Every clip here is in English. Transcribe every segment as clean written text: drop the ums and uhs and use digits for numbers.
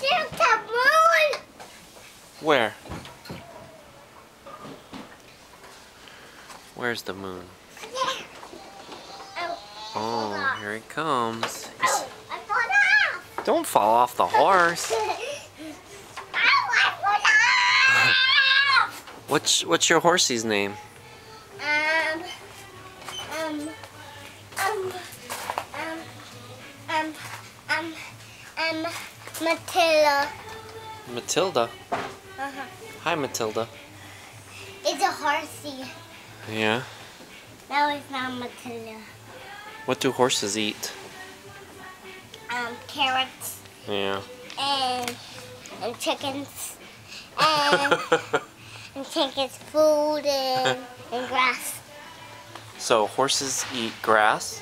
There's the moon. Where? Where's the moon? Yeah. Oh, here he comes. Oh, I fell off. Don't fall off the horse. I fell off. What's your horsey's name? Matilda. Matilda. Uh-huh. Hi, Matilda. It's a horsey. Yeah. No, it's not Matilda. What do horses eat? Carrots Yeah. and chickens and and chickens food and grass. So horses eat grass.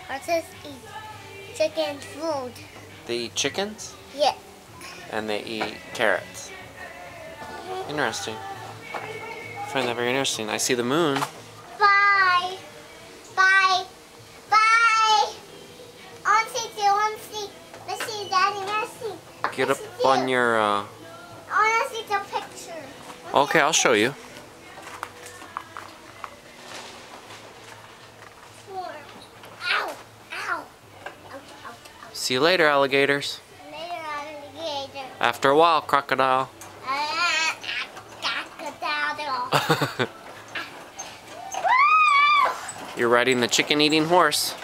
Horses eat chickens food. They eat chickens Yeah. and they eat carrots. Interesting. I find that very interesting. I see the moon. Bye. Bye. Bye. Let's see, Daddy. Let's see. Get up on your. I want to see the picture. Okay, I'll show you. Ow. Ow. Ow, ow, ow. See you later, alligators. Later, alligator. After a while, crocodile. Crocodile. You're riding the chicken-eating horse.